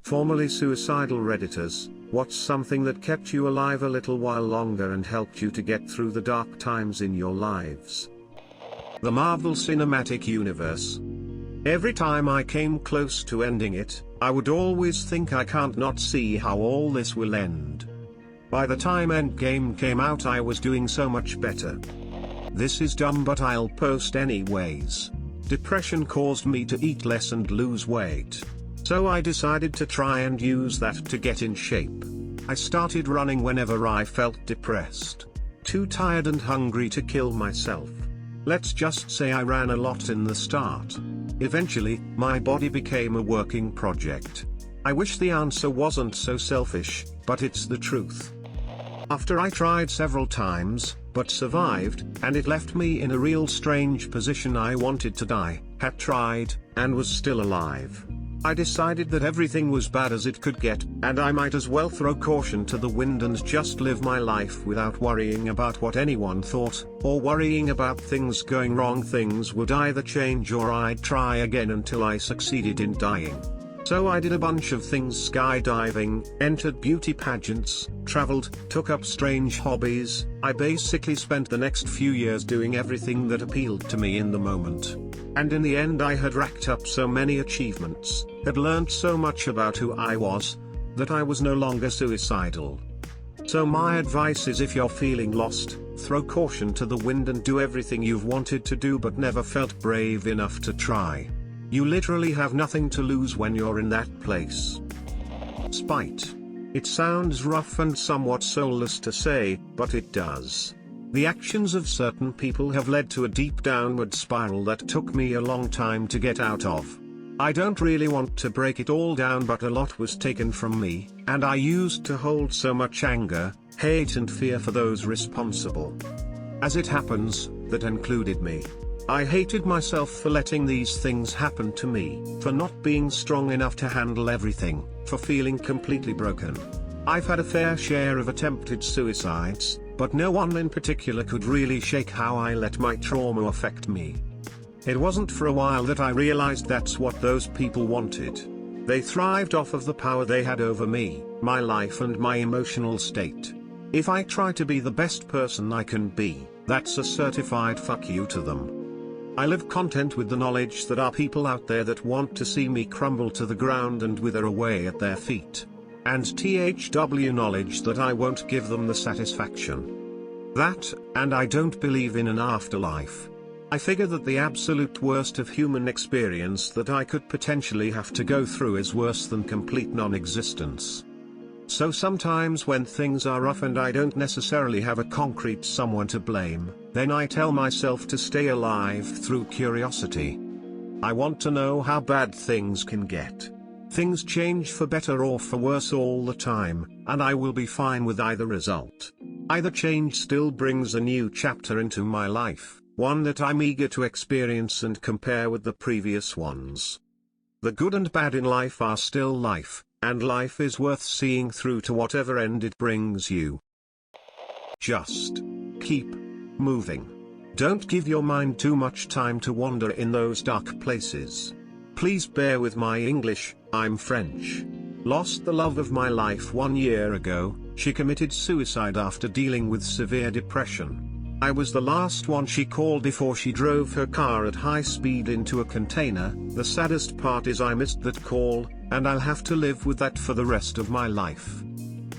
Formerly suicidal redditors, what's something that kept you alive a little while longer and helped you to get through the dark times in your lives? The Marvel Cinematic Universe. Every time I came close to ending it, I would always think I can't not see how all this will end. By the time Endgame came out I was doing so much better. This is dumb but I'll post anyways. Depression caused me to eat less and lose weight. So I decided to try and use that to get in shape. I started running whenever I felt depressed. Too tired and hungry to kill myself. Let's just say I ran a lot in the start. Eventually, my body became a working project. I wish the answer wasn't so selfish, but it's the truth. After I tried several times, but survived, and it left me in a real strange position. I wanted to die, had tried, and was still alive. I decided that everything was bad as it could get, and I might as well throw caution to the wind and just live my life without worrying about what anyone thought, or worrying about things going wrong. Things would either change or I'd try again until I succeeded in dying. So I did a bunch of things: skydiving, entered beauty pageants, traveled, took up strange hobbies. I basically spent the next few years doing everything that appealed to me in the moment. And in the end I had racked up so many achievements, had learned so much about who I was, that I was no longer suicidal. So my advice is, if you're feeling lost, throw caution to the wind and do everything you've wanted to do but never felt brave enough to try. You literally have nothing to lose when you're in that place. Spite. It sounds rough and somewhat soulless to say, but it does. The actions of certain people have led to a deep downward spiral that took me a long time to get out of. I don't really want to break it all down, but a lot was taken from me, and I used to hold so much anger, hate and fear for those responsible. As it happens, that included me. I hated myself for letting these things happen to me, for not being strong enough to handle everything, for feeling completely broken. I've had a fair share of attempted suicides, but no one in particular could really shake how I let my trauma affect me. It wasn't for a while that I realized that's what those people wanted. They thrived off of the power they had over me, my life and my emotional state. If I try to be the best person I can be, that's a certified fuck you to them. I live content with the knowledge that are people out there that want to see me crumble to the ground and wither away at their feet. And THW knowledge that I won't give them the satisfaction. That, and I don't believe in an afterlife. I figure that the absolute worst of human experience that I could potentially have to go through is worse than complete non-existence. So sometimes when things are rough and I don't necessarily have a concrete someone to blame, then I tell myself to stay alive through curiosity. I want to know how bad things can get. Things change for better or for worse all the time, and I will be fine with either result. Either change still brings a new chapter into my life, one that I'm eager to experience and compare with the previous ones. The good and bad in life are still life, and life is worth seeing through to whatever end it brings you. Just keep moving. Don't give your mind too much time to wander in those dark places. Please bear with my English, I'm French. Lost the love of my life 1 year ago. She committed suicide after dealing with severe depression. I was the last one she called before she drove her car at high speed into a container. The saddest part is I missed that call, and I'll have to live with that for the rest of my life.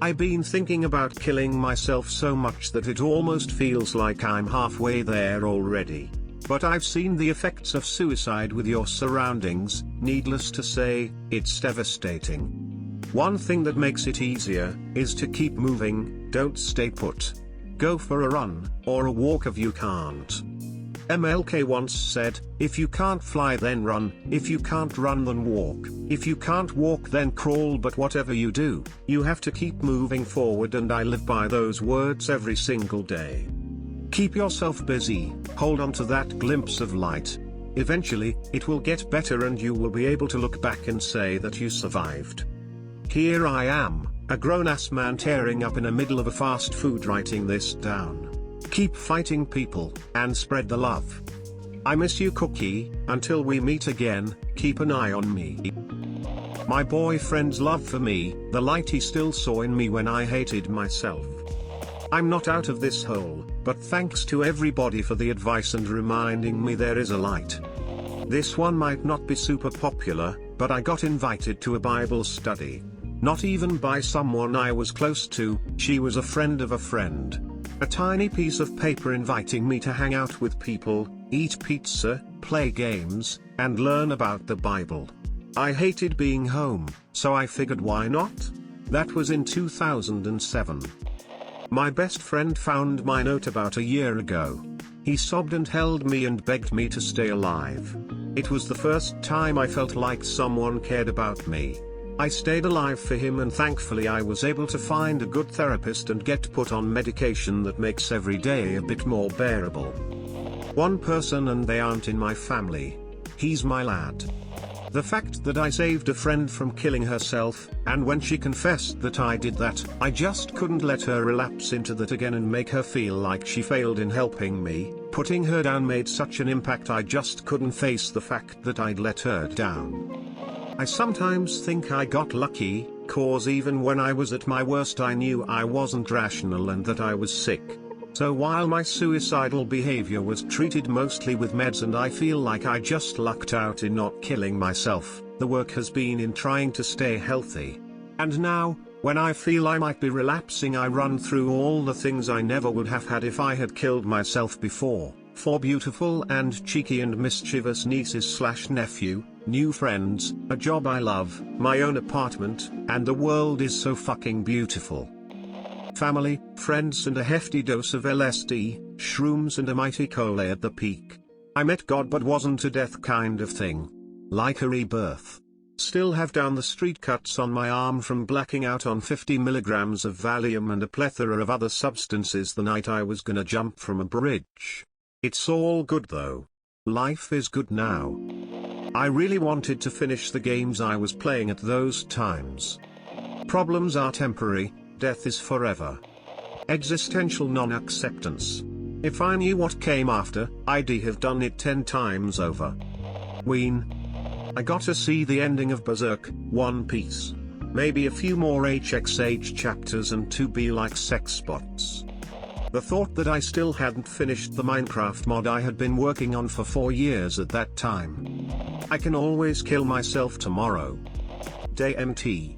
I've been thinking about killing myself so much that it almost feels like I'm halfway there already. But I've seen the effects of suicide with your surroundings. Needless to say, it's devastating. One thing that makes it easier is to keep moving. Don't stay put. Go for a run, or a walk if you can't. MLK once said, if you can't fly then run, if you can't run then walk, if you can't walk then crawl. But whatever you do, you have to keep moving forward, and I live by those words every single day. Keep yourself busy, hold on to that glimpse of light. Eventually, it will get better and you will be able to look back and say that you survived. Here I am, a grown-ass man tearing up in the middle of a fast food writing this down. Keep fighting people, and spread the love. I miss you, Cookie. Until we meet again, keep an eye on me. My boyfriend's love for me, the light he still saw in me when I hated myself. I'm not out of this hole, but thanks to everybody for the advice and reminding me there is a light. This one might not be super popular, but I got invited to a Bible study. Not even by someone I was close to, she was a friend of a friend. A tiny piece of paper inviting me to hang out with people, eat pizza, play games, and learn about the Bible. I hated being home, so I figured why not? That was in 2007. My best friend found my note about a year ago. He sobbed and held me and begged me to stay alive. It was the first time I felt like someone cared about me. I stayed alive for him, and thankfully I was able to find a good therapist and get put on medication that makes every day a bit more bearable. One person, and they aren't in my family. He's my lad. The fact that I saved a friend from killing herself, and when she confessed that I did that, I just couldn't let her relapse into that again and make her feel like she failed in helping me. Putting her down made such an impact I just couldn't face the fact that I'd let her down. I sometimes think I got lucky, cause even when I was at my worst I knew I wasn't rational and that I was sick. So while my suicidal behavior was treated mostly with meds and I feel like I just lucked out in not killing myself, the work has been in trying to stay healthy. And now, when I feel I might be relapsing, I run through all the things I never would have had if I had killed myself before. 4 beautiful and cheeky and mischievous nieces/nephew, new friends, a job I love, my own apartment, and the world is so fucking beautiful. Family, friends, and a hefty dose of LSD, shrooms, and a mighty cola at the peak. I met God but wasn't a death kind of thing. Like a rebirth. Still have down the street cuts on my arm from blacking out on 50 milligrams of Valium and a plethora of other substances the night I was gonna jump from a bridge. It's all good though. Life is good now. I really wanted to finish the games I was playing at those times. Problems are temporary. Death is forever. Existential non-acceptance. If I knew what came after, I'd have done it 10 times over. Ween. I got to see the ending of Berserk, One Piece. Maybe a few more HXH chapters and 2B like sex spots. The thought that I still hadn't finished the Minecraft mod I had been working on for 4 years at that time. I can always kill myself tomorrow. Day MT.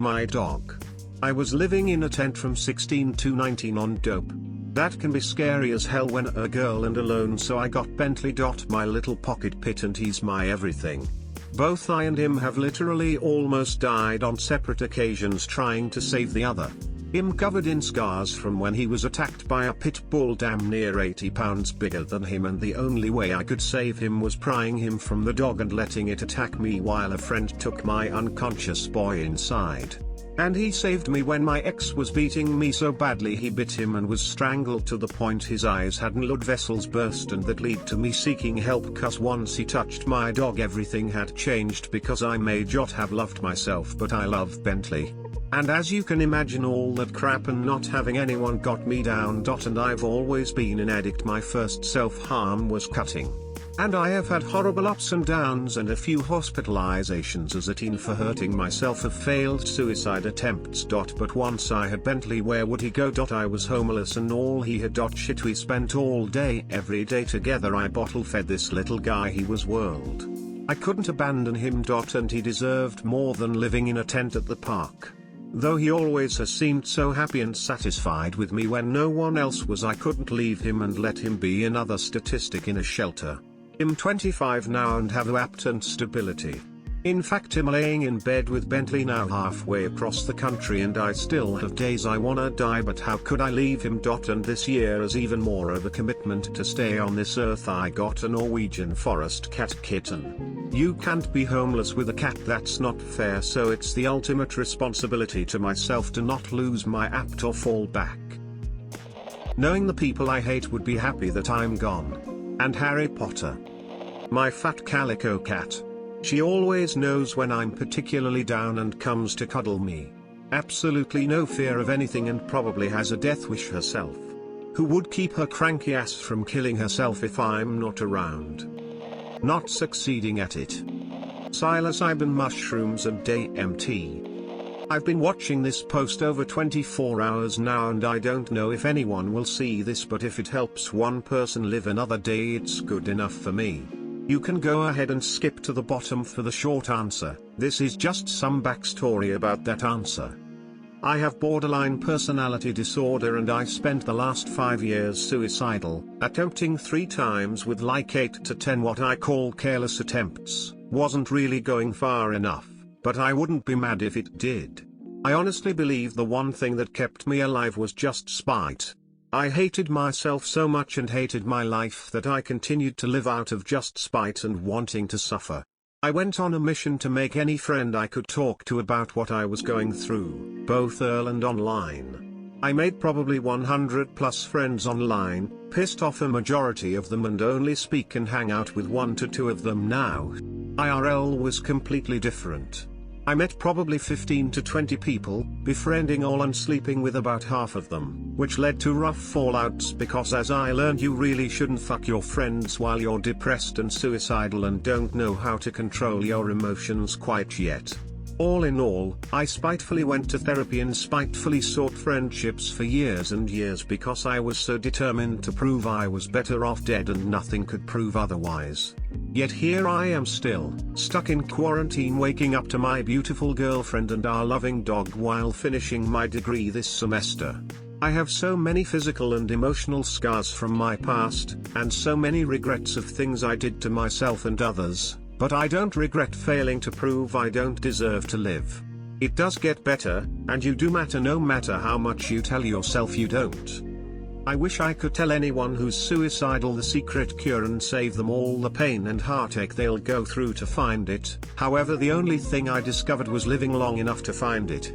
My dog. I was living in a tent from 16 to 19 on dope. That can be scary as hell when a girl and alone, so I got Bentley. My little pocket pit, and he's my everything. Both I and him have literally almost died on separate occasions trying to save the other. Him covered in scars from when he was attacked by a pit bull damn near 80 pounds bigger than him, and the only way I could save him was prying him from the dog and letting it attack me while a friend took my unconscious boy inside. And he saved me when my ex was beating me so badly he bit him and was strangled to the point his eyes had blood vessels burst, and that led to me seeking help, cause once he touched my dog everything had changed, because I may not have loved myself but I love Bentley. And as you can imagine, all that crap and not having anyone got me down. And I've always been an addict. My first self-harm was cutting. And I have had horrible ups and downs and a few hospitalizations as a teen for hurting myself, of failed suicide attempts. But once I had Bentley, where would he go? I was homeless and all he had. Shit, we spent all day every day together. I bottle fed this little guy, he was world. I couldn't abandon him. And he deserved more than living in a tent at the park. Though he always has seemed so happy and satisfied with me when no one else was, I couldn't leave him and let him be another statistic in a shelter. I'm 25 now and have apt and stability. In fact, I'm laying in bed with Bentley now halfway across the country, and I still have days I wanna die, but how could I leave him? And this year is even more of a commitment to stay on this earth. I got a Norwegian forest cat kitten. You can't be homeless with a cat, that's not fair, so it's the ultimate responsibility to myself to not lose my apt or fall back. Knowing the people I hate would be happy that I'm gone. And Harry Potter. My fat calico cat. She always knows when I'm particularly down and comes to cuddle me. Absolutely no fear of anything, and probably has a death wish herself. Who would keep her cranky ass from killing herself if I'm not around? Not succeeding at it. psilocybin mushrooms and DMT. I've been watching this post over 24 hours now, and I don't know if anyone will see this, but if it helps one person live another day, it's good enough for me. You can go ahead and skip to the bottom for the short answer. This is just some backstory about that answer. I have borderline personality disorder, and I spent the last 5 years suicidal, attempting 3 times with like 8 to 10 what I call careless attempts. Wasn't really going far enough, but I wouldn't be mad if it did. I honestly believe the one thing that kept me alive was just spite. I hated myself so much and hated my life that I continued to live out of just spite and wanting to suffer. I went on a mission to make any friend I could talk to about what I was going through, both early and online. I made probably 100 plus friends online, pissed off a majority of them, and only speak and hang out with 1 to 2 of them now. IRL was completely different. I met probably 15 to 20 people, befriending all and sleeping with about half of them, which led to rough fallouts because, as I learned, you really shouldn't fuck your friends while you're depressed and suicidal and don't know how to control your emotions quite yet. All in all, I spitefully went to therapy and spitefully sought friendships for years and years because I was so determined to prove I was better off dead and nothing could prove otherwise. Yet here I am still, stuck in quarantine, waking up to my beautiful girlfriend and our loving dog while finishing my degree this semester. I have so many physical and emotional scars from my past, and so many regrets of things I did to myself and others, but I don't regret failing to prove I don't deserve to live. It does get better, and you do matter no matter how much you tell yourself you don't. I wish I could tell anyone who's suicidal the secret cure and save them all the pain and heartache they'll go through to find it. However, the only thing I discovered was living long enough to find it.